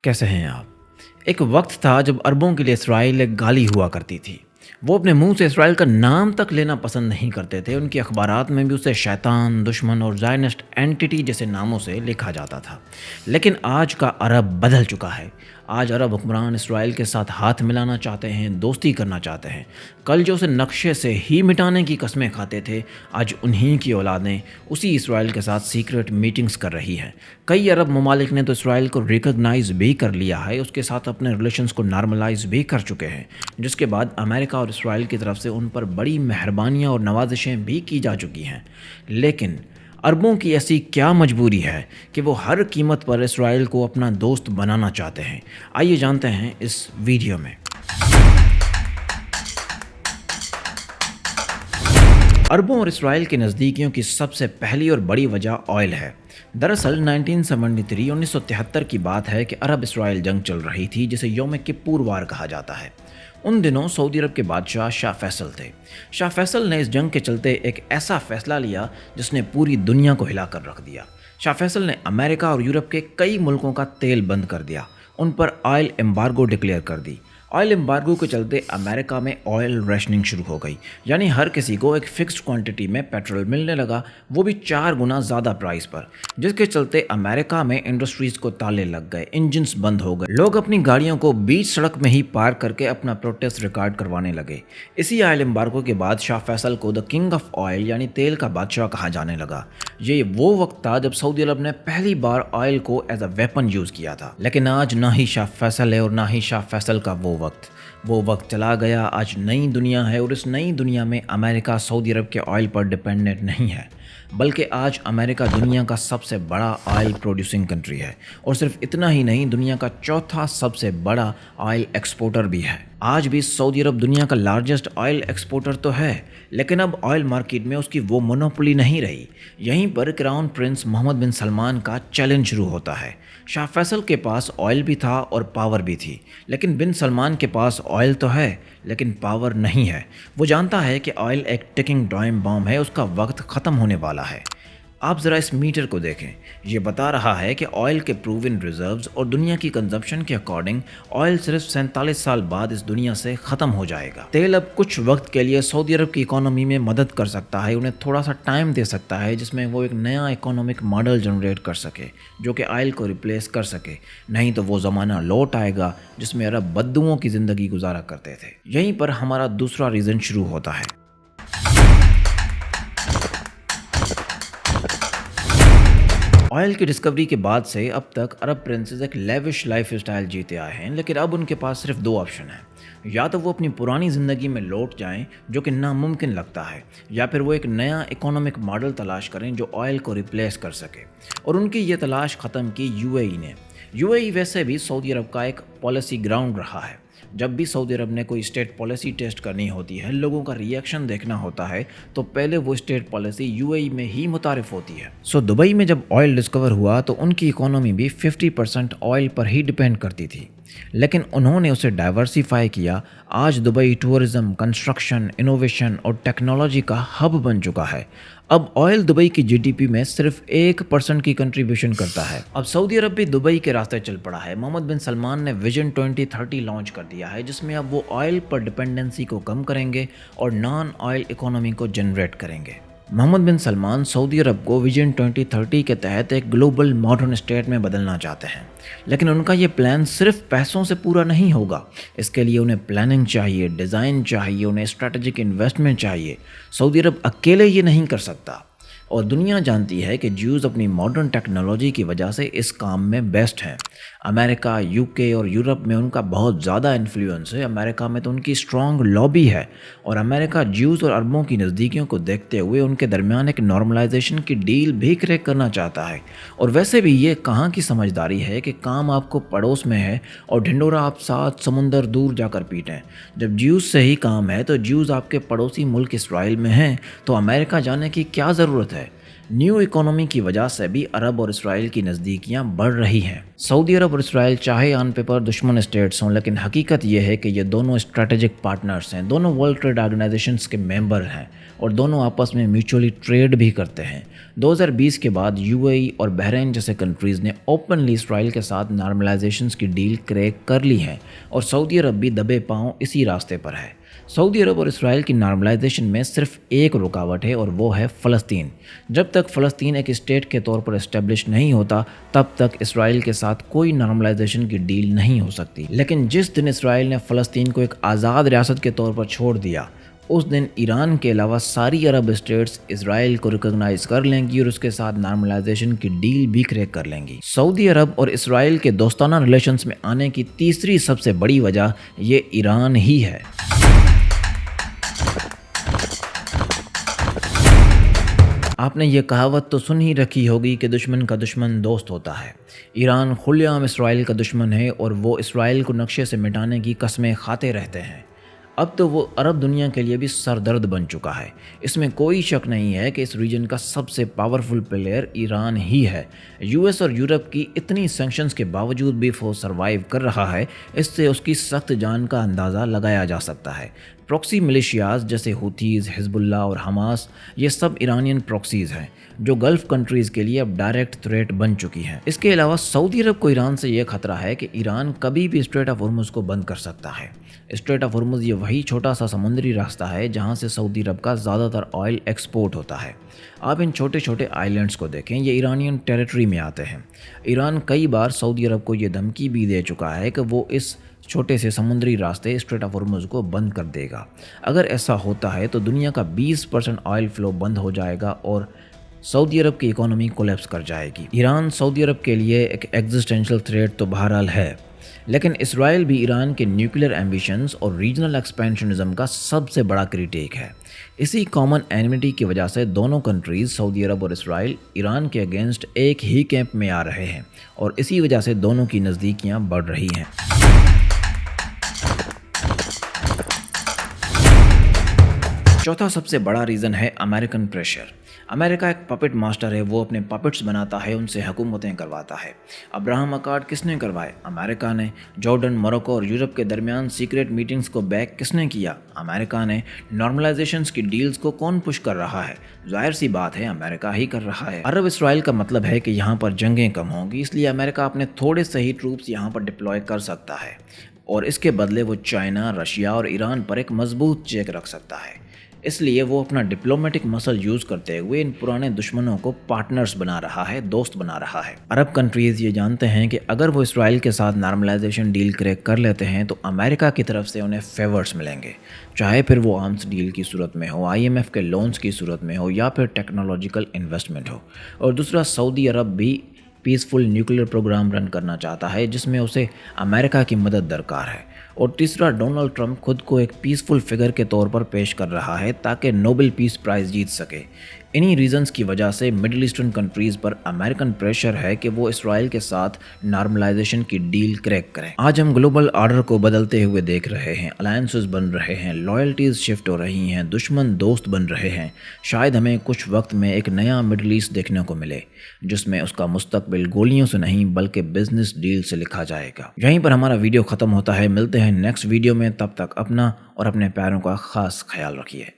कैसे हैं आप? एक वक्त था जब अरबों के लिए इसराइल एक गाली हुआ करती थी। वो अपने मुंह से इसराइल का नाम तक लेना पसंद नहीं करते थे। उनकी अखबारात में भी उसे शैतान, दुश्मन और ज़ायनिस्ट एंटिटी जैसे नामों से लिखा जाता था। लेकिन आज का अरब बदल चुका है। आज अरब हुक्मरान इसराइल के साथ हाथ मिलाना चाहते हैं, दोस्ती करना चाहते हैं। कल जो उसे नक्शे से ही मिटाने की कस्में खाते थे, आज उन्हीं की औलादें उसी इसराइल के साथ सीक्रेट मीटिंग्स कर रही हैं। कई अरब ममालिक ने तो इसराइल को रिकॉग्नाइज भी कर लिया है, उसके साथ अपने रिलेशंस को नॉर्मलाइज भी कर चुके हैं, जिसके बाद अमेरिका और इसराइल की तरफ से उन पर बड़ी मेहरबानियां और नवाजिशें भी की जा चुकी हैं। लेकिन अरबों की ऐसी क्या मजबूरी है कि वो हर कीमत पर इसराइल को अपना दोस्त बनाना चाहते हैं? आइए जानते हैं इस वीडियो में। अरबों और इसराइल की नज़दीकियों की सबसे पहली और बड़ी वजह ऑयल है। दरअसल 1973 की बात है कि अरब इसराइल जंग चल रही थी, जिसे यौम किप्पुर वार कहा जाता है। उन दिनों सऊदी अरब के बादशाह शाह फैसल थे। शाह फैसल ने इस जंग के चलते एक ऐसा फैसला लिया जिसने पूरी दुनिया को हिलाकर रख दिया। शाह फैसल ने अमेरिका और यूरोप के कई मुल्कों का तेल बंद कर दिया, उन पर ऑयल एम्बार्गो डिक्लेयर कर दी। ऑयल एम्बार्गो के चलते अमेरिका में ऑयल रेशनिंग शुरू हो गई, यानी हर किसी को एक फिक्स्ड क्वांटिटी में पेट्रोल मिलने लगा, वो भी 4 गुना ज़्यादा प्राइस पर, जिसके चलते अमेरिका में इंडस्ट्रीज़ को ताले लग गए, इंजन्स बंद हो गए, लोग अपनी गाड़ियों को बीच सड़क में ही पार्क करके अपना प्रोटेस्ट रिकॉर्ड करवाने लगे। इसी ऑयल एम्बार्गो के बाद शाह फैसल को द किंग ऑफ ऑयल यानी तेल का बादशाह कहा जाने लगा। ये वो वक्त था जब सऊदी अरब ने पहली बार ऑयल को एज अ वेपन यूज़ किया था। लेकिन आज ना ही शाह फैसल है और ना ही शाह फैसल का वो वक्त चला गया। आज नई दुनिया है और इस नई दुनिया में अमेरिका सऊदी अरब के ऑयल पर डिपेंडेंट नहीं है, बल्कि आज अमेरिका दुनिया का सबसे बड़ा ऑयल प्रोड्यूसिंग कंट्री है और सिर्फ इतना ही नहीं, दुनिया का चौथा सबसे बड़ा ऑयल एक्सपोर्टर भी है। आज भी सऊदी अरब दुनिया का लार्जेस्ट ऑयल एक्सपोर्टर तो है, लेकिन अब ऑयल मार्केट में उसकी वो मोनोपोली नहीं रही। यहीं पर क्राउन प्रिंस मोहम्मद बिन सलमान का चैलेंज शुरू होता है। शाह फैसल के पास ऑयल भी था और पावर भी थी, लेकिन बिन सलमान के पास ऑयल तो है लेकिन पावर नहीं है। वो जानता है कि ऑयल एक टिकिंग टाइम बॉम्ब है, उसका वक्त ख़त्म होने वाला है। आप ज़रा इस मीटर को देखें, ये बता रहा है कि ऑयल के प्रूवन रिजर्व्स और दुनिया की कंजप्शन के अकॉर्डिंग ऑयल सिर्फ 47 साल बाद इस दुनिया से ख़त्म हो जाएगा। तेल अब कुछ वक्त के लिए सऊदी अरब की इकोनॉमी में मदद कर सकता है, उन्हें थोड़ा सा टाइम दे सकता है जिसमें वो एक नया इकोनॉमिक मॉडल जनरेट कर सके जो कि ऑयल को रिप्लेस कर सके। नहीं तो वो ज़माना लौट आएगा जिसमें अरब बद्दुओं की ज़िंदगी गुजारा करते थे। यहीं पर हमारा दूसरा रीज़न शुरू होता है। ऑयल की डिस्कवरी के बाद से अब तक अरब प्रिंसेस एक लेविश लाइफ स्टाइल जीते आए हैं, लेकिन अब उनके पास सिर्फ 2 ऑप्शन हैं। या तो वो अपनी पुरानी ज़िंदगी में लौट जाएं, जो कि नामुमकिन लगता है, या फिर वो एक नया इकोनॉमिक मॉडल तलाश करें जो ऑयल को रिप्लेस कर सके। और उनकी ये तलाश ख़त्म की यूएई ने। यूएई वैसे भी सऊदी अरब का एक पॉलिसी ग्राउंड रहा है। जब भी सऊदी अरब ने कोई स्टेट पॉलिसी टेस्ट करनी होती है, लोगों का रिएक्शन देखना होता है, तो पहले वो स्टेट पॉलिसी यूएई में ही मुतारिफ होती है। दुबई में जब ऑयल डिस्कवर हुआ तो उनकी इकोनॉमी भी 50% ऑयल पर ही डिपेंड करती थी, लेकिन उन्होंने उसे डाइवर्सिफाई किया। आज दुबई टूरिज्म, कंस्ट्रक्शन, इनोवेशन और टेक्नोलॉजी का हब बन चुका है। अब ऑयल दुबई की जीडीपी में सिर्फ 1% की कंट्रीब्यूशन करता है। अब सऊदी अरब भी दुबई के रास्ते चल पड़ा है। मोहम्मद बिन सलमान ने विजन 2030 लॉन्च कर दिया है, जिसमें अब वो ऑयल पर डिपेंडेंसी को कम करेंगे और नॉन ऑयल इकोनॉमी को जनरेट करेंगे। मोहम्मद बिन सलमान सऊदी अरब को विजन 2030 के तहत एक ग्लोबल मॉडर्न स्टेट में बदलना चाहते हैं, लेकिन उनका ये प्लान सिर्फ पैसों से पूरा नहीं होगा। इसके लिए उन्हें प्लानिंग चाहिए, डिज़ाइन चाहिए, उन्हें स्ट्रैटेजिक इन्वेस्टमेंट चाहिए। सऊदी अरब अकेले ये नहीं कर सकता और दुनिया जानती है कि ज्यूज़ अपनी मॉडर्न टेक्नोलॉजी की वजह से इस काम में बेस्ट हैं। अमेरिका, यूके और यूरोप में उनका बहुत ज़्यादा इन्फ्लुएंस है। अमेरिका में तो उनकी स्ट्रॉन्ग लॉबी है और अमेरिका ज्यूज़ और अरबों की नज़दीकियों को देखते हुए उनके दरमियान एक नॉर्मलाइजेशन की डील भी क्रैक करना चाहता है। और वैसे भी ये कहाँ की समझदारी है कि काम आपको पड़ोस में है और ढिंडोरा आप 7 समुंदर दूर जाकर पीटें। जब ज्यूज़ से ही काम है तो ज्यूज़ आपके पड़ोसी मुल्क इसराइल में हैं, तो अमेरिका जाने की क्या ज़रूरत है। न्यू इकोनॉमी की वजह से भी अरब और इसराइल की नज़दीकियां बढ़ रही हैं। सऊदी अरब और इसराइल चाहे ऑन पेपर दुश्मन स्टेट्स हों, लेकिन हकीकत यह है कि ये दोनों स्ट्रेटेजिक पार्टनर्स हैं, दोनों वर्ल्ड ट्रेड ऑर्गेनाइजेशंस के मेंबर हैं और दोनों आपस में म्यूचुअली ट्रेड भी करते हैं। 2020 के बाद यूएई और बहरीन जैसे कंट्रीज़ ने ओपनली इसराइल के साथ नॉर्मलाइजेशंस की डील क्रैक कर ली है और सऊदी अरब भी दबे पांव इसी रास्ते पर है। सऊदी अरब और इसराइल की नॉर्मलाइजेशन में सिर्फ एक रुकावट है और वो है फ़लस्तीन। जब तक फ़लस्तीन एक स्टेट के तौर पर इस्टेब्लिश नहीं होता तब तक इसराइल के साथ कोई नॉर्मलाइजेशन की डील नहीं हो सकती। लेकिन जिस दिन इसराइल ने फ़लस्तीन को एक आज़ाद रियासत के तौर पर छोड़ दिया, उस दिन ईरान के अलावा सारी अरब स्टेट्स इसराइल को रिकॉग्नाइज कर लेंगी और उसके साथ नॉर्मलाइजेशन की डील भी क्रैक कर लेंगी। सऊदी अरब और इसराइल के दोस्ताना रिलेशंस में आने की तीसरी सबसे बड़ी वजह ये ईरान ही है। आपने ये कहावत तो सुन ही रखी होगी कि दुश्मन का दुश्मन दोस्त होता है। ईरान खुलेआम इसराइल का दुश्मन है और वो इसराइल को नक्शे से मिटाने की कस्में खाते रहते हैं। अब तो वो अरब दुनिया के लिए भी सरदर्द बन चुका है। इसमें कोई शक नहीं है कि इस रीजन का सबसे पावरफुल प्लेयर ईरान ही है। यूएस और यूरोप की इतनी सैंक्शंस के बावजूद भी वो सर्वाइव कर रहा है। इससे उसकी सख्त जान का अंदाज़ा लगाया जा सकता है। प्रॉक्सी मिलिशियाज जैसे हुथीज़, हिजबुल्लाह और हमास, ये सब ईरानियन प्रॉक्सीज़ हैं जो गल्फ़ कंट्रीज़ के लिए अब डायरेक्ट थ्रेट बन चुकी हैं। इसके अलावा सऊदी अरब को ईरान से ये खतरा है कि ईरान कभी भी स्ट्रेट ऑफ हॉर्मुज़ को बंद कर सकता है। स्ट्रेट ऑफ हॉर्मुज़ ये वही छोटा सा समुद्री रास्ता है जहाँ से सऊदी अरब का ज़्यादातर ऑयल एक्सपोर्ट होता है। आप इन छोटे छोटे आइलैंड्स को देखें, ये ईरानियन टेरिटरी में आते हैं। ईरान कई बार सऊदी अरब को ये धमकी भी दे चुका है कि वो इस छोटे से समुद्री रास्ते स्ट्रेट ऑफ हॉर्मुज़ को बंद कर देगा। अगर ऐसा होता है तो दुनिया का 20% ऑयल फ्लो बंद हो जाएगा और सऊदी अरब की इकोनॉमी कोलैप्स कर जाएगी। ईरान सऊदी अरब के लिए एक एग्जिस्टेंशियल थ्रेट तो बहरहाल है, लेकिन इसराइल भी ईरान के न्यूक्लियर एम्बिशंस और रीजनल एक्सपेंशनिज्म का सबसे बड़ा क्रिटिक है। इसी कॉमन एनिमिटी की वजह से दोनों कंट्रीज़ सऊदी अरब और इसराइल ईरान के अगेंस्ट एक ही कैंप में आ रहे हैं और इसी वजह से दोनों की नज़दीकियाँ बढ़ रही हैं। चौथा सबसे बड़ा रीज़न है अमेरिकन प्रेशर। अमेरिका एक पपेट मास्टर है, वो अपने पपेट्स बनाता है, उनसे हुकूमतें करवाता है। अब्राहम अकॉर्ड किसने करवाए? अमेरिका ने। जॉर्डन, मोरक्को और यूरोप के दरमियान सीक्रेट मीटिंग्स को बैक किसने किया? अमेरिका ने। नॉर्मलाइजेशंस की डील्स को कौन पुश कर रहा है? जाहिर सी बात है, अमेरिका ही कर रहा है। अरब इसराइल का मतलब है कि यहाँ पर जंगें कम होंगी, इसलिए अमेरिका अपने थोड़े से ही ट्रूप्स यहाँ पर डिप्लॉय कर सकता है और इसके बदले वो चाइना, रशिया और ईरान पर एक मजबूत चेक रख सकता है। इसलिए वो अपना डिप्लोमेटिक मसल यूज़ करते हुए इन पुराने दुश्मनों को पार्टनर्स बना रहा है, दोस्त बना रहा है। अरब कंट्रीज़ ये जानते हैं कि अगर वो इसराइल के साथ नॉर्मलाइजेशन डील क्रैक कर लेते हैं तो अमेरिका की तरफ से उन्हें फेवर्स मिलेंगे, चाहे फिर वो आर्म्स डील की सूरत में हो, IMF के लोन्स की सूरत में हो या फिर टेक्नोलॉजिकल इन्वेस्टमेंट हो। और दूसरा, सऊदी अरब भी पीसफुल न्यूक्लियर प्रोग्राम रन करना चाहता है जिसमें उसे अमेरिका की मदद दरकार है। और तीसरा, डोनाल्ड ट्रंप खुद को एक पीसफुल फिगर के तौर पर पेश कर रहा है ताकि नोबेल पीस प्राइज़ जीत सके। इन्हीं रीजंस की वजह से मिडिल ईस्टर्न कंट्रीज़ पर अमेरिकन प्रेशर है कि वो इसराइल के साथ नॉर्मलाइजेशन की डील क्रैक करें। आज हम ग्लोबल ऑर्डर को बदलते हुए देख रहे हैं, अलायंसेस बन रहे हैं, लॉयल्टीज़ शिफ्ट हो रही हैं, दुश्मन दोस्त बन रहे हैं। शायद हमें कुछ वक्त में एक नया मिडिल ईस्ट देखने को मिले जिसमें उसका मुस्तकबिल गोलियों से नहीं बल्कि बिजनेस डील से लिखा जाएगा। यहीं पर हमारा वीडियो ख़त्म होता है। मिलते हैं नेक्स्ट वीडियो में, तब तक अपना और अपने प्यारों का ख़ास ख्याल रखिए।